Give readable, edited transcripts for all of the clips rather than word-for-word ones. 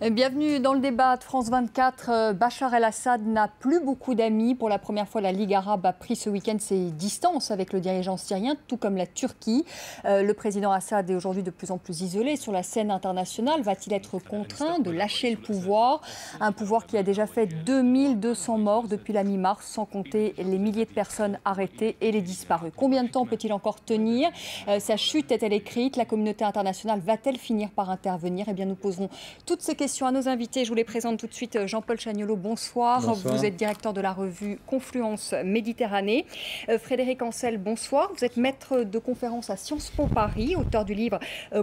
Bienvenue dans le débat de France 24. Bachar el-Assad n'a plus beaucoup d'amis. Pour la première fois, la Ligue arabe a pris ce week-end ses distances avec le dirigeant syrien, tout comme la Turquie. Le président Assad est aujourd'hui de plus en plus isolé sur la scène internationale. Va-t-il être contraint de lâcher le pouvoir? Un pouvoir qui a déjà fait 2200 morts depuis la mi-mars, sans compter les milliers de personnes arrêtées et les disparus. Combien de temps peut-il encore tenir? Sa chute est-elle écrite? La communauté internationale va-t-elle finir par intervenir? Eh bien, nous poserons toutes ces questions à nos invités. Je vous les présente tout de suite. Jean-Paul Chagnolot, bonsoir. Bonsoir. Vous êtes directeur de la revue Confluence Méditerranée. Frédéric Ancel, bonsoir. Vous êtes maître de conférence à Sciences Po Paris, auteur du livre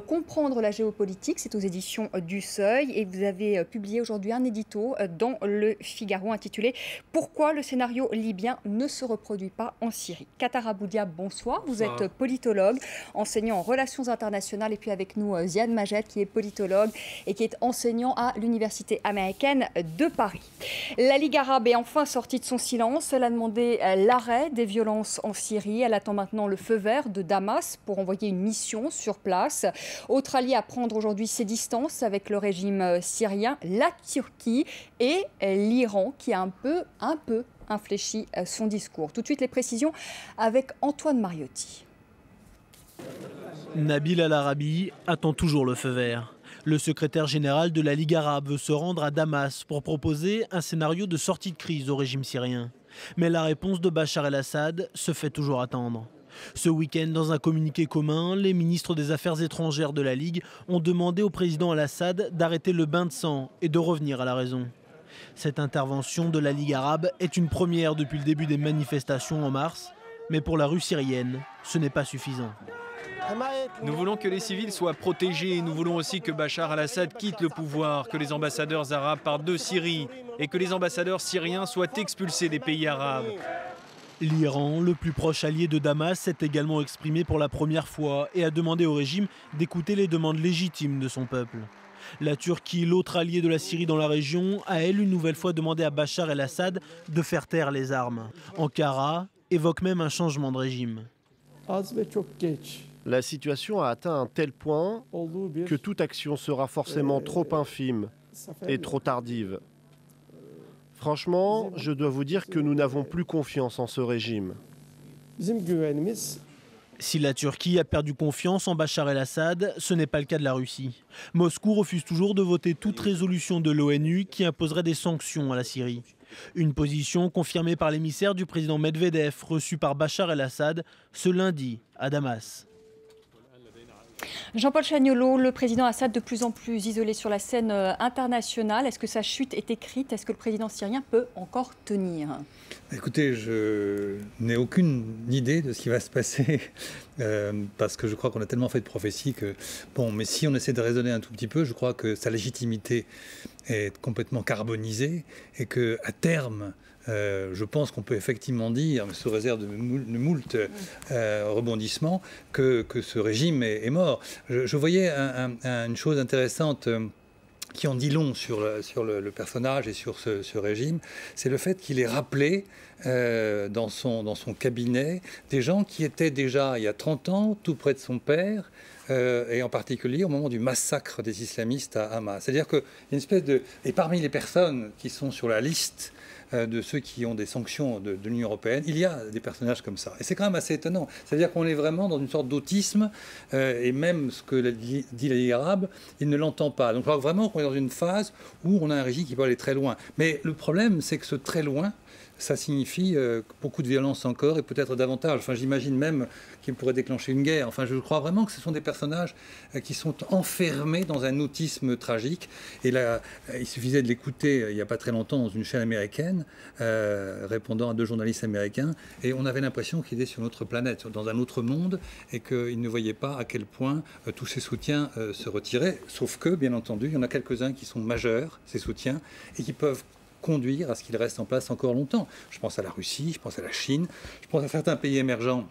Comprendre la géopolitique. C'est aux éditions du Seuil. Et vous avez publié aujourd'hui un édito dans le Figaro intitulé « Pourquoi le scénario libyen ne se reproduit pas en Syrie ». Qatar Aboudia, bonsoir. Vous êtes politologue, enseignant en relations internationales. Et puis avec nous, Ziad Majed, qui est politologue et qui est enseignant à l'Université américaine de Paris. La Ligue arabe est enfin sortie de son silence. Elle a demandé l'arrêt des violences en Syrie. Elle attend maintenant le feu vert de Damas pour envoyer une mission sur place. Autre allié à prendre aujourd'hui ses distances avec le régime syrien, la Turquie et l'Iran qui a un peu infléchi son discours. Tout de suite les précisions avec Antoine Mariotti. Nabil Al-Arabi attend toujours le feu vert. Le secrétaire général de la Ligue arabe veut se rendre à Damas pour proposer un scénario de sortie de crise au régime syrien. Mais la réponse de Bachar el-Assad se fait toujours attendre. Ce week-end, dans un communiqué commun, les ministres des Affaires étrangères de la Ligue ont demandé au président al-Assad d'arrêter le bain de sang et de revenir à la raison. Cette intervention de la Ligue arabe est une première depuis le début des manifestations en mars. Mais pour la rue syrienne, ce n'est pas suffisant. Nous voulons que les civils soient protégés. Nous voulons aussi que Bachar el-Assad quitte le pouvoir, que les ambassadeurs arabes partent de Syrie et que les ambassadeurs syriens soient expulsés des pays arabes. L'Iran, le plus proche allié de Damas, s'est également exprimé pour la première fois et a demandé au régime d'écouter les demandes légitimes de son peuple. La Turquie, l'autre allié de la Syrie dans la région, a elle une nouvelle fois demandé à Bachar el-Assad de faire taire les armes. Ankara évoque même un changement de régime. La situation a atteint un tel point que toute action sera forcément trop infime et trop tardive. Franchement, je dois vous dire que nous n'avons plus confiance en ce régime. Si la Turquie a perdu confiance en Bachar el-Assad, ce n'est pas le cas de la Russie. Moscou refuse toujours de voter toute résolution de l'ONU qui imposerait des sanctions à la Syrie. Une position confirmée par l'émissaire du président Medvedev, reçu par Bachar el-Assad ce lundi à Damas. Jean-Paul Chagnolot, le président Assad de plus en plus isolé sur la scène internationale. Est-ce que sa chute est écrite? Est-ce que le président syrien peut encore tenir? Écoutez, je n'ai aucune idée de ce qui va se passer parce que je crois qu'on a tellement fait de prophéties que... Bon, mais si on essaie de raisonner un tout petit peu, je crois que sa légitimité est complètement carbonisée et qu'à terme, je pense qu'on peut effectivement dire, sous réserve de moult rebondissements, que ce régime est mort. Je voyais une chose intéressante qui en dit long sur le personnage et sur ce régime, c'est le fait qu'il ait rappelé dans son cabinet des gens qui étaient déjà, il y a 30 ans, tout près de son père, et en particulier au moment du massacre des islamistes à Hama. C'est-à-dire qu'il y a une espèce de... Et parmi les personnes qui sont sur la liste de ceux qui ont des sanctions de l'Union européenne, il y a des personnages comme ça. Et c'est quand même assez étonnant. C'est-à-dire qu'on est vraiment dans une sorte d'autisme, et même ce que dit la Ligue arabe, il ne l'entend pas. Donc je crois vraiment qu'on est dans une phase où on a un régime qui peut aller très loin. Mais le problème, c'est que ce très loin, ça signifie beaucoup de violence encore et peut-être davantage. Enfin, j'imagine même qu'il pourrait déclencher une guerre. Enfin, je crois vraiment que ce sont des personnages qui sont enfermés dans un autisme tragique. Et là, il suffisait de l'écouter il n'y a pas très longtemps dans une chaîne américaine, répondant à 2 journalistes américains, et on avait l'impression qu'il était sur une autre planète, dans un autre monde, et qu'il ne voyait pas à quel point tous ses soutiens se retiraient. Sauf que, bien entendu, il y en a quelques-uns qui sont majeurs, ces soutiens, et qui peuvent conduire à ce qu'il reste en place encore longtemps. Je pense à la Russie, je pense à la Chine, je pense à certains pays émergents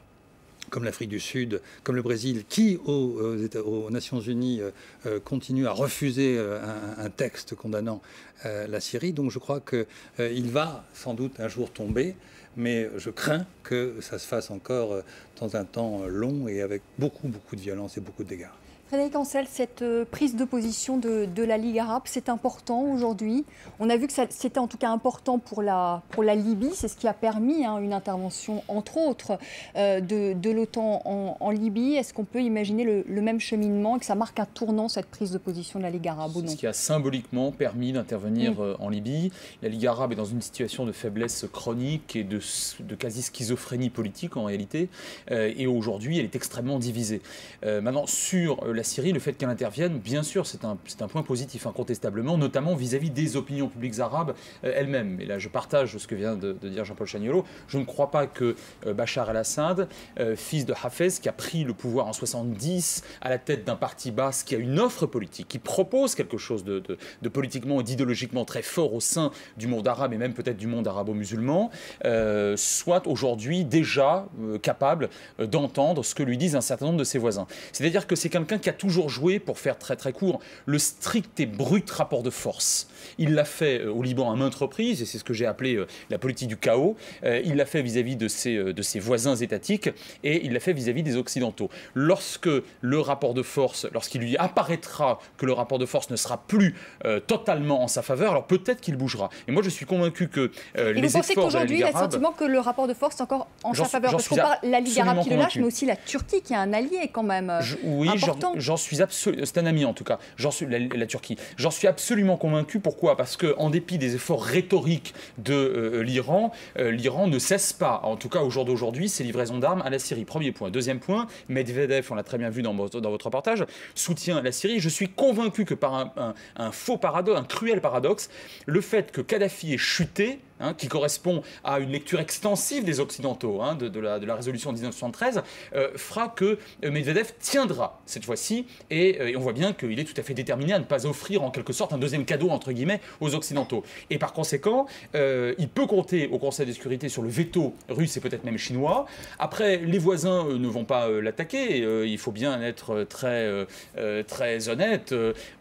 comme l'Afrique du Sud, comme le Brésil, qui aux Nations Unies continue à refuser un texte condamnant la Syrie. Donc je crois qu'il va sans doute un jour tomber, mais je crains que ça se fasse encore dans un temps long et avec beaucoup de violence et beaucoup de dégâts. Frédéric Ancel, cette prise de position de la Ligue arabe, c'est important aujourd'hui. On a vu que c'était en tout cas important pour la Libye. C'est ce qui a permis une intervention, entre autres, de l'OTAN en Libye. Est-ce qu'on peut imaginer le même cheminement et que ça marque un tournant, cette prise de position de la Ligue arabe ou non? Ce qui a symboliquement permis d'intervenir en Libye. La Ligue arabe est dans une situation de faiblesse chronique et de quasi-schizophrénie politique en réalité. Et aujourd'hui, elle est extrêmement divisée. Maintenant, sur la Syrie, le fait qu'elle intervienne, bien sûr, c'est un point positif incontestablement, notamment vis-à-vis des opinions publiques arabes elles-mêmes. Et là, je partage ce que vient de dire Jean-Paul Chaniolo. Je ne crois pas que Bachar el-Assad, fils de Hafez, qui a pris le pouvoir en 70 à la tête d'un parti basse, qui a une offre politique, qui propose quelque chose de politiquement et d'idéologiquement très fort au sein du monde arabe et même peut-être du monde arabo-musulman, soit aujourd'hui déjà capable d'entendre ce que lui disent un certain nombre de ses voisins. C'est-à-dire que c'est quelqu'un qui a toujours joué, pour faire très très court, le strict et brut rapport de force. Il l'a fait au Liban à maintes reprises, et c'est ce que j'ai appelé la politique du chaos. Il l'a fait vis-à-vis de ses voisins étatiques, et il l'a fait vis-à-vis des Occidentaux. Lorsque le rapport de force, lorsqu'il lui apparaîtra que le rapport de force ne sera plus totalement en sa faveur, alors peut-être qu'il bougera. Et moi je suis convaincu que et les vous pensez efforts de la qu'aujourd'hui, Ligue il y a le arabe... sentiment que le rapport de force est encore en sa faveur? Parce qu'on parle de la Ligue arabe qui le lâche, mais aussi la Turquie qui est un allié quand même important. J'en suis absolument... C'est un ami en tout cas, la Turquie. J'en suis absolument convaincu. Pourquoi? Parce qu'en dépit des efforts rhétoriques de l'Iran, l'Iran ne cesse pas, en tout cas au jour d'aujourd'hui, ses livraisons d'armes à la Syrie. Premier point. Deuxième point, Medvedev, on l'a très bien vu dans votre reportage, soutient la Syrie. Je suis convaincu que par un faux paradoxe, un cruel paradoxe, le fait que Kadhafi ait chuté, qui correspond à une lecture extensive des Occidentaux de la résolution de 1973, fera que Medvedev tiendra cette fois-ci, et on voit bien qu'il est tout à fait déterminé à ne pas offrir en quelque sorte un deuxième cadeau entre guillemets aux Occidentaux. Et par conséquent, il peut compter au Conseil de sécurité sur le veto russe et peut-être même chinois. Après, les voisins ne vont pas l'attaquer, il faut bien être très honnête.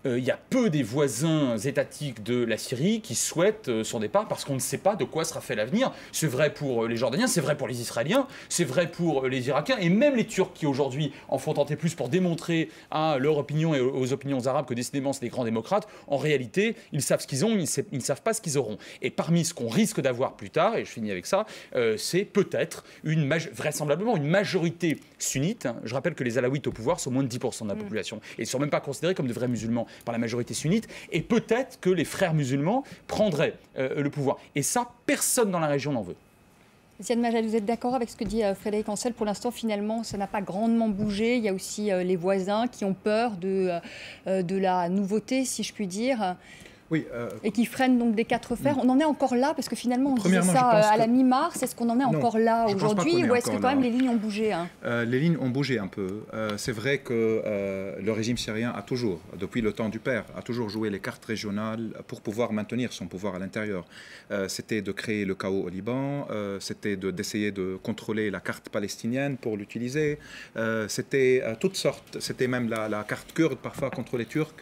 Il y a peu des voisins étatiques de la Syrie qui souhaitent son départ parce qu'on ne sait pas de quoi sera fait l'avenir. C'est vrai pour les Jordaniens, c'est vrai pour les Israéliens, c'est vrai pour les Irakiens et même les Turcs qui aujourd'hui en font tenter plus pour démontrer à leur opinion et aux opinions arabes que décidément c'est des grands démocrates. En réalité, ils savent ce qu'ils ont, ils ne savent pas ce qu'ils auront. Et parmi ce qu'on risque d'avoir plus tard, et je finis avec ça, c'est peut-être vraisemblablement une majorité sunnite. Je rappelle que les Alaouites au pouvoir sont moins de 10% de la population et ne sont même pas considérés comme de vrais musulmans par la majorité sunnite. Et peut-être que les frères musulmans prendraient le pouvoir. Et ça, personne dans la région n'en veut. Ziad Majid, vous êtes d'accord avec ce que dit Frédéric Ancel? Pour l'instant, finalement, ça n'a pas grandement bougé. Il y a aussi les voisins qui ont peur de la nouveauté, si je puis dire. Oui, et qui freinent donc des quatre fers. On en est encore là, parce que finalement, on disait ça à la mi-mars. Est-ce qu'on en est encore là aujourd'hui, ou est-ce que quand même les lignes ont bougé Les lignes ont bougé un peu. C'est vrai que le régime syrien a toujours, depuis le temps du père, a toujours joué les cartes régionales pour pouvoir maintenir son pouvoir à l'intérieur. C'était de créer le chaos au Liban, c'était d'essayer de contrôler la carte palestinienne pour l'utiliser. C'était toutes sortes, c'était même la carte kurde parfois contre les Turcs,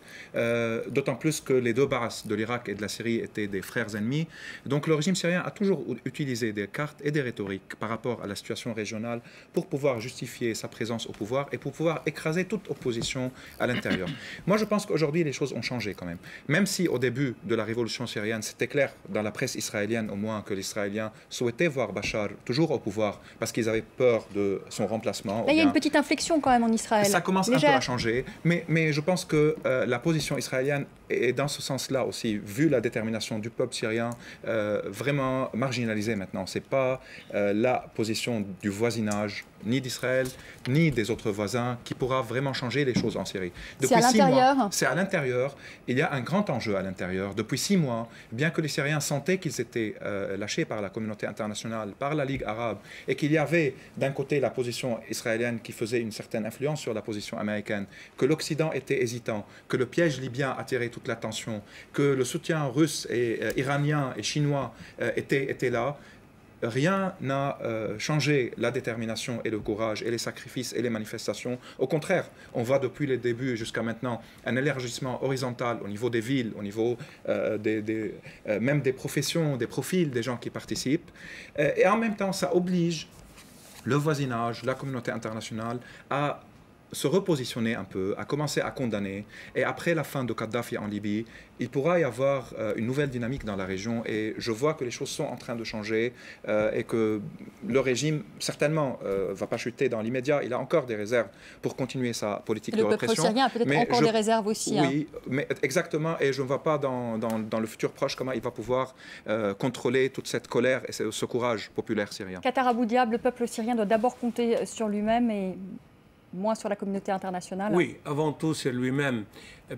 d'autant plus que les deux barras de l'Irak et de la Syrie étaient des frères ennemis. Donc le régime syrien a toujours utilisé des cartes et des rhétoriques par rapport à la situation régionale pour pouvoir justifier sa présence au pouvoir et pour pouvoir écraser toute opposition à l'intérieur. Moi, je pense qu'aujourd'hui, les choses ont changé quand même. Même si au début de la révolution syrienne, c'était clair dans la presse israélienne au moins que les Israéliens souhaitaient voir Bachar toujours au pouvoir parce qu'ils avaient peur de son remplacement. Là, il y a une petite inflexion quand même en Israël. Ça commence un peu à changer, mais je pense que la position israélienne est dans ce sens-là aussi, vu la détermination du peuple syrien, vraiment marginalisée maintenant. Ce n'est pas la position du voisinage, ni d'Israël, ni des autres voisins, qui pourra vraiment changer les choses en Syrie. C'est à l'intérieur. C'est à l'intérieur. Il y a un grand enjeu à l'intérieur. Depuis 6 mois, bien que les Syriens sentaient qu'ils étaient lâchés par la communauté internationale, par la Ligue arabe, et qu'il y avait d'un côté la position israélienne qui faisait une certaine influence sur la position américaine, que l'Occident était hésitant, que le piège libyen attirait toute l'attention, que le soutien russe et iranien et chinois était là. Rien n'a changé la détermination et le courage et les sacrifices et les manifestations. Au contraire, on voit depuis le début jusqu'à maintenant un élargissement horizontal au niveau des villes, au niveau même des professions, des profils des gens qui participent. Et en même temps, ça oblige le voisinage, la communauté internationale à se repositionner un peu, à commencer à condamner. Et après la fin de Kadhafi en Libye, il pourra y avoir une nouvelle dynamique dans la région. Et je vois que les choses sont en train de changer et que le régime, certainement, ne va pas chuter dans l'immédiat. Il a encore des réserves pour continuer sa politique de répression. Le peuple syrien a peut-être encore des réserves aussi. Oui, mais exactement. Et je ne vois pas dans le futur proche comment il va pouvoir contrôler toute cette colère et ce courage populaire syrien. Qatar Abou Diab, le peuple syrien doit d'abord compter sur lui-même et moins sur la communauté internationale. Oui, avant tout sur lui-même.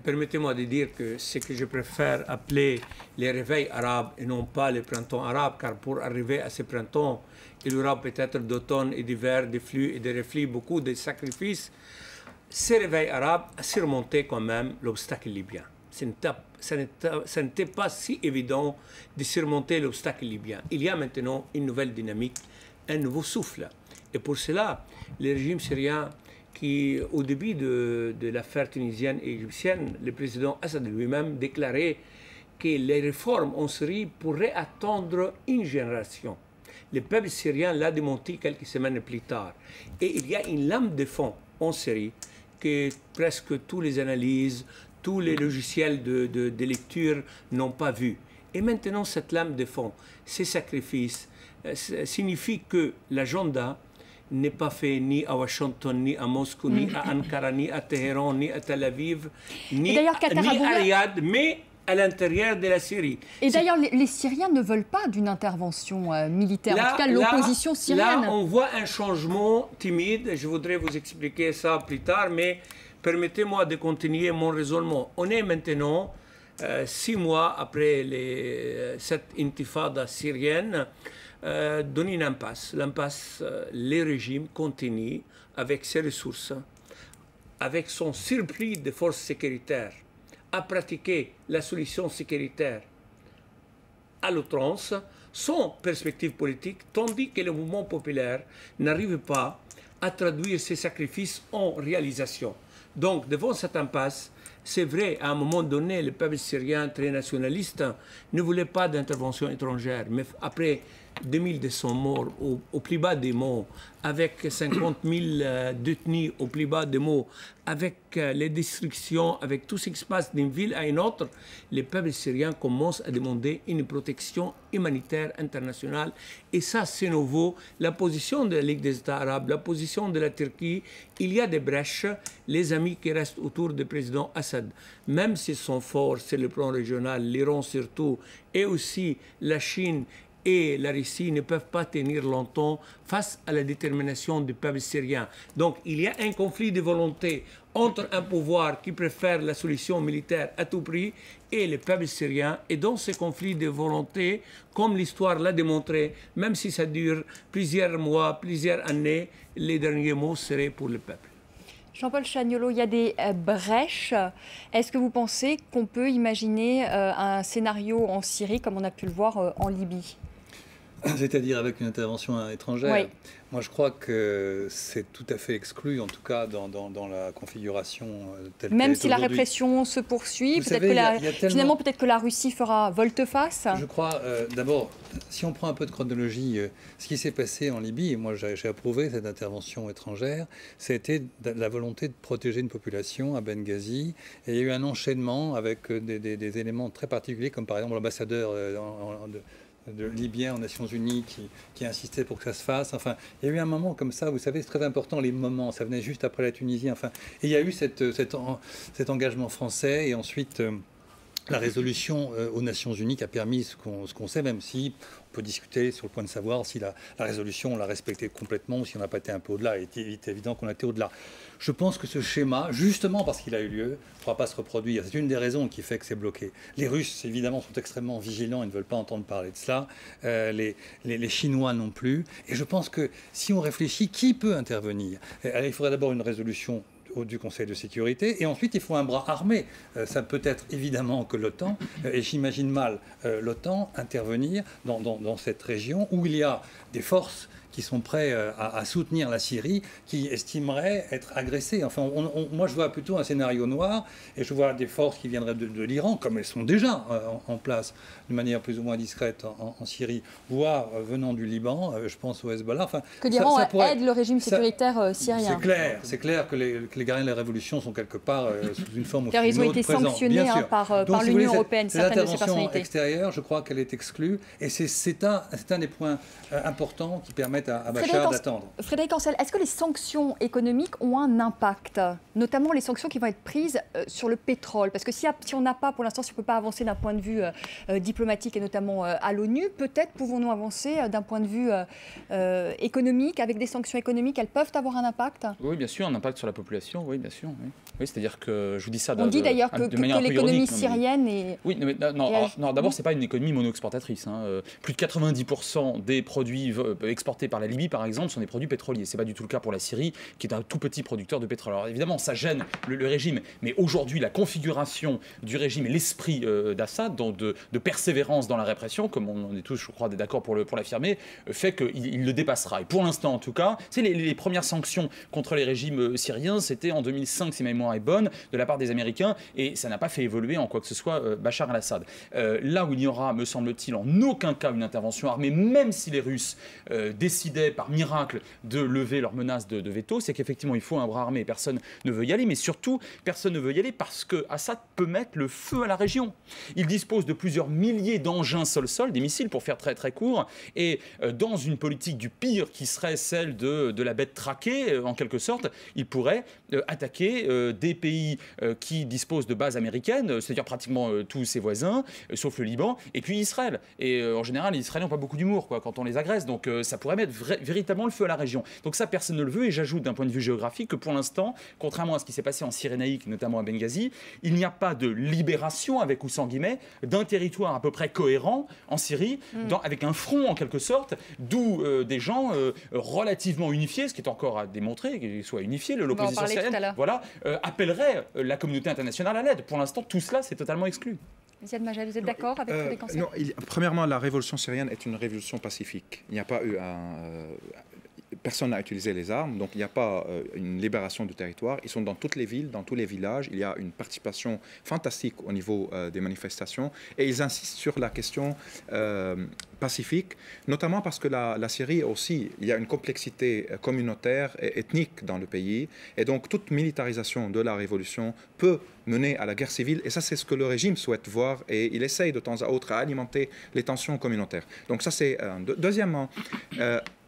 Permettez-moi de dire que ce que je préfère appeler les réveils arabes et non pas les printemps arabes, car pour arriver à ce printemps, il y aura peut-être d'automne et d'hiver, des flux et des reflux, beaucoup de sacrifices. Ces réveils arabes a surmonté quand même l'obstacle libyen. Ça n'était pas si évident de surmonter l'obstacle libyen. Il y a maintenant une nouvelle dynamique, un nouveau souffle. Et pour cela, le régime syrien qui, au début de l'affaire tunisienne et égyptienne, le président Assad lui-même déclarait que les réformes en Syrie pourraient attendre une génération. Le peuple syrien l'a démonté quelques semaines plus tard. Et il y a une lame de fond en Syrie que presque toutes les analyses, tous les logiciels de lecture n'ont pas vu. Et maintenant, cette lame de fond, ces sacrifices, signifient que l'agenda n'est pas fait ni à Washington, ni à Moscou, ni à Ankara, ni à Téhéran, ni à Tel Aviv, ni à Riyad, mais à l'intérieur de la Syrie. Et d'ailleurs, les Syriens ne veulent pas d'une intervention militaire, en tout cas l'opposition syrienne. Là, on voit un changement timide, je voudrais vous expliquer ça plus tard, mais permettez-moi de continuer mon raisonnement. On est maintenant 6 mois après cette intifada syrienne, dans une impasse. L'impasse, le régime continue avec ses ressources, avec son surplus de forces sécuritaires, à pratiquer la solution sécuritaire à l'outrance, sans perspective politique, tandis que le mouvement populaire n'arrive pas à traduire ses sacrifices en réalisation. Donc, devant cette impasse, c'est vrai, à un moment donné, le peuple syrien très nationaliste ne voulait pas d'intervention étrangère, mais après 2200 morts au plus bas des mots, avec 50 000 détenus au plus bas des mots, avec les destructions, avec tout ce qui se passe d'une ville à une autre, le peuple syrien commence à demander une protection humanitaire internationale. Et ça, c'est nouveau. La position de la Ligue des États arabes, la position de la Turquie, il y a des brèches. Les amis qui restent autour du président Assad, même s'ils sont forts sur le plan régional, l'Iran surtout, et aussi la Chine et la Russie ne peuvent pas tenir longtemps face à la détermination du peuple syrien. Donc il y a un conflit de volonté entre un pouvoir qui préfère la solution militaire à tout prix et le peuple syrien. Et dans ce conflit de volonté, comme l'histoire l'a démontré, même si ça dure plusieurs mois, plusieurs années, les derniers mots seraient pour le peuple. Jean-Paul Chagnolot, il y a des brèches. Est-ce que vous pensez qu'on peut imaginer un scénario en Syrie comme on a pu le voir en Libye ? C'est-à-dire avec une intervention étrangère. Oui. Moi, je crois que c'est tout à fait exclu, en tout cas dans la configuration telle qu'elle est Même si la aujourd'hui. répression se poursuit, Vous savez, finalement, peut-être que la Russie fera volte-face. Je crois, d'abord, si on prend un peu de chronologie, ce qui s'est passé en Libye, et moi j'ai approuvé cette intervention étrangère, c'était la volonté de protéger une population à Benghazi. Et il y a eu un enchaînement avec des éléments très particuliers, comme par exemple l'ambassadeur de Libyen aux Nations Unies qui insistait pour que ça se fasse. Enfin, il y a eu un moment comme ça, vous savez, c'est très important, les moments, ça venait juste après la Tunisie. Enfin, et il y a eu cet engagement français et ensuite la résolution aux Nations Unies qui a permis ce qu'on sait, même si on peut discuter sur le point de savoir si la résolution, on l'a respectée complètement ou si on n'a pas été un peu au-delà. Il est évident qu'on a été au-delà. Je pense que ce schéma, justement parce qu'il a eu lieu, ne pourra pas se reproduire. C'est une des raisons qui fait que c'est bloqué. Les Russes, évidemment, sont extrêmement vigilants, ils ne veulent pas entendre parler de cela. Les Chinois non plus. Et je pense que si on réfléchit, qui peut intervenir ? Il faudrait d'abord une résolution du Conseil de sécurité, et ensuite il faut un bras armé. Ça peut être évidemment que l'OTAN, et j'imagine mal l'OTAN intervenir dans cette région où il y a des forces qui sont prêts à soutenir la Syrie, qui estimeraient être agressés. Enfin, moi, je vois plutôt un scénario noir, et je vois des forces qui viendraient de l'Iran, comme elles sont déjà en place, de manière plus ou moins discrète en Syrie, voire venant du Liban, je pense au Hezbollah. Enfin, que l'Iran aide le régime sécuritaire syrien. C'est clair que les gardiens de la révolution sont quelque part sous une forme ou sous une autre. Car ils ont été sanctionnés par l'Union européenne, certaines de ces personnalités. Extérieure, je crois qu'elle est exclue, et c'est un des points importants qui permettent à Bachar d'attendre. Frédéric Ancel, est-ce que les sanctions économiques ont un impact, notamment les sanctions qui vont être prises sur le pétrole? Parce que si on n'a pas, pour l'instant, si on ne peut pas avancer d'un point de vue diplomatique et notamment à l'ONU, peut-être pouvons-nous avancer d'un point de vue économique, avec des sanctions économiques, elles peuvent avoir un impact? Oui, bien sûr, un impact sur la population, oui, bien sûr. Oui. Oui, c'est-à-dire que je vous dis ça on dit d'ailleurs que l'économie syrienne est... Oui, non, d'abord, ce n'est pas une économie mono-exportatrice. Plus de 90% des produits exportés par la Libye, par exemple, sont des produits pétroliers. Ce n'est pas du tout le cas pour la Syrie, qui est un tout petit producteur de pétrole. Alors évidemment, ça gêne le régime, mais aujourd'hui, la configuration du régime et l'esprit d'Assad, de persévérance dans la répression, comme on est tous, je crois, d'accord pour l'affirmer, fait qu'il le dépassera. Et pour l'instant, en tout cas, les premières sanctions contre les régimes syriens, c'était en 2005, si ma mémoire est bonne, de la part des Américains, et ça n'a pas fait évoluer en quoi que ce soit Bachar al-Assad. Là où il n'y aura, me semble-t-il, en aucun cas une intervention armée, même si les Russes décidaient par miracle de lever leur menace de veto, c'est qu'effectivement il faut un bras armé, personne ne veut y aller, mais surtout personne ne veut y aller parce que Assad peut mettre le feu à la région. Il dispose de plusieurs milliers d'engins sol-sol, des missiles pour faire très très court, et dans une politique du pire qui serait celle de la bête traquée, en quelque sorte, il pourrait attaquer des pays qui disposent de bases américaines, c'est-à-dire pratiquement tous ses voisins, sauf le Liban, et puis Israël. Et en général, les Israéliens n'ont pas beaucoup d'humour quand on les agresse, donc ça pourrait mettre véritablement le feu à la région. Donc ça, personne ne le veut, et j'ajoute d'un point de vue géographique que pour l'instant, contrairement à ce qui s'est passé en Cyrénaïque, notamment à Benghazi, il n'y a pas de libération, avec ou sans guillemets, d'un territoire à peu près cohérent en Syrie, avec un front en quelque sorte, d'où des gens relativement unifiés, ce qui est encore à démontrer, qu'ils soient unifiés, l'opposition syrienne, voilà, appellerait la communauté internationale à l'aide. Pour l'instant, tout cela, c'est totalement exclu. Ziad Majed, vous êtes d'accord avec Frédéric Ancel? Non, premièrement, la révolution syrienne est une révolution pacifique. Il n'y a pas eu personne n'a utilisé les armes, donc il n'y a pas une libération du territoire. Ils sont dans toutes les villes, dans tous les villages. Il y a une participation fantastique au niveau des manifestations. Et ils insistent sur la question pacifique, notamment parce que la Syrie aussi, il y a une complexité communautaire et ethnique dans le pays. Et donc toute militarisation de la révolution peut mener à la guerre civile. Et ça, c'est ce que le régime souhaite voir. Et il essaye de temps à autre à alimenter les tensions communautaires. Donc ça, c'est deuxièmement...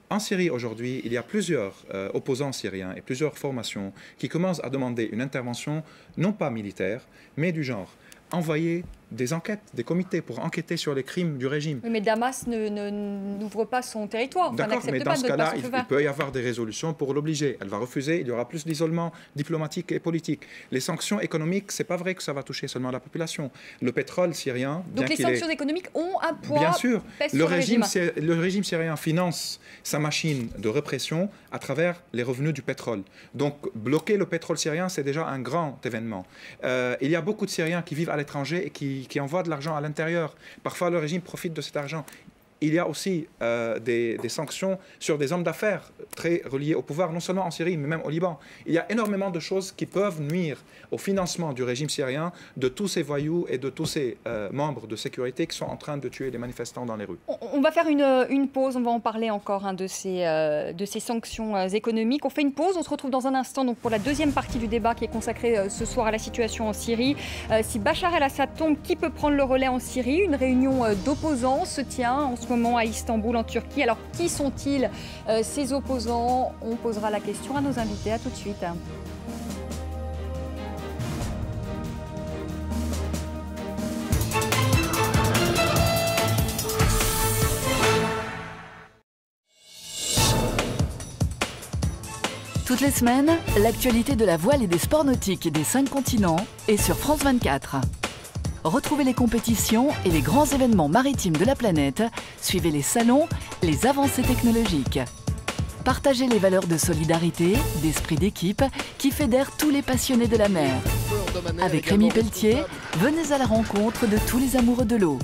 En Syrie, aujourd'hui, il y a plusieurs opposants syriens et plusieurs formations qui commencent à demander une intervention, non pas militaire, mais du genre envoyer des enquêtes, des comités pour enquêter sur les crimes du régime. Oui, mais Damas n'ouvre pas son territoire. D'accord, mais dans ce cas-là, il peut y avoir des résolutions pour l'obliger. Elle va refuser, il y aura plus d'isolement diplomatique et politique. Les sanctions économiques, c'est pas vrai que ça va toucher seulement la population. Le pétrole syrien... Donc les sanctions économiques ont un poids... Bien sûr, le régime syrien finance sa machine de répression à travers les revenus du pétrole. Donc bloquer le pétrole syrien, c'est déjà un grand événement. Il y a beaucoup de Syriens qui vivent à l'étranger et qui envoient de l'argent à l'intérieur. Parfois, le régime profite de cet argent. Il y a aussi des sanctions sur des hommes d'affaires très reliés au pouvoir, non seulement en Syrie, mais même au Liban. Il y a énormément de choses qui peuvent nuire au financement du régime syrien, de tous ces voyous et de tous ces membres de sécurité qui sont en train de tuer les manifestants dans les rues. On va faire une pause, on va en parler encore de ces sanctions économiques. On fait une pause, on se retrouve dans un instant donc, pour la deuxième partie du débat qui est consacrée ce soir à la situation en Syrie. Si Bachar el-Assad tombe, qui peut prendre le relais en Syrie? Une réunion d'opposants se tient en ce moment à Istanbul, en Turquie. Alors, qui sont-ils, ces opposants? On posera la question à nos invités. À tout de suite. Toutes les semaines, l'actualité de la voile et des sports nautiques des 5 continents est sur France 24. Retrouvez les compétitions et les grands événements maritimes de la planète, suivez les salons, les avancées technologiques. Partagez les valeurs de solidarité, d'esprit d'équipe qui fédèrent tous les passionnés de la mer. Avec Rémi Pelletier, venez à la rencontre de tous les amoureux de l'eau.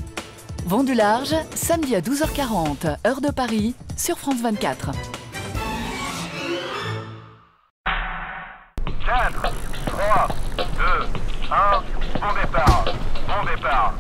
Vent du large, samedi à 12h40, heure de Paris, sur France 24. 4, 3, 2, 1, bon départ, bon départ.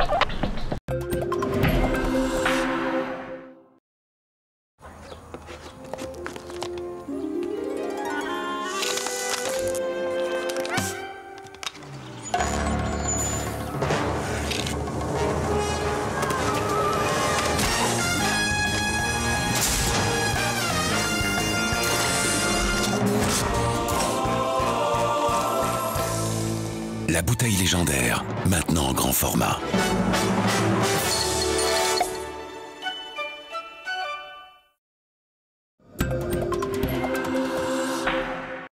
La bouteille légendaire, maintenant en grand format.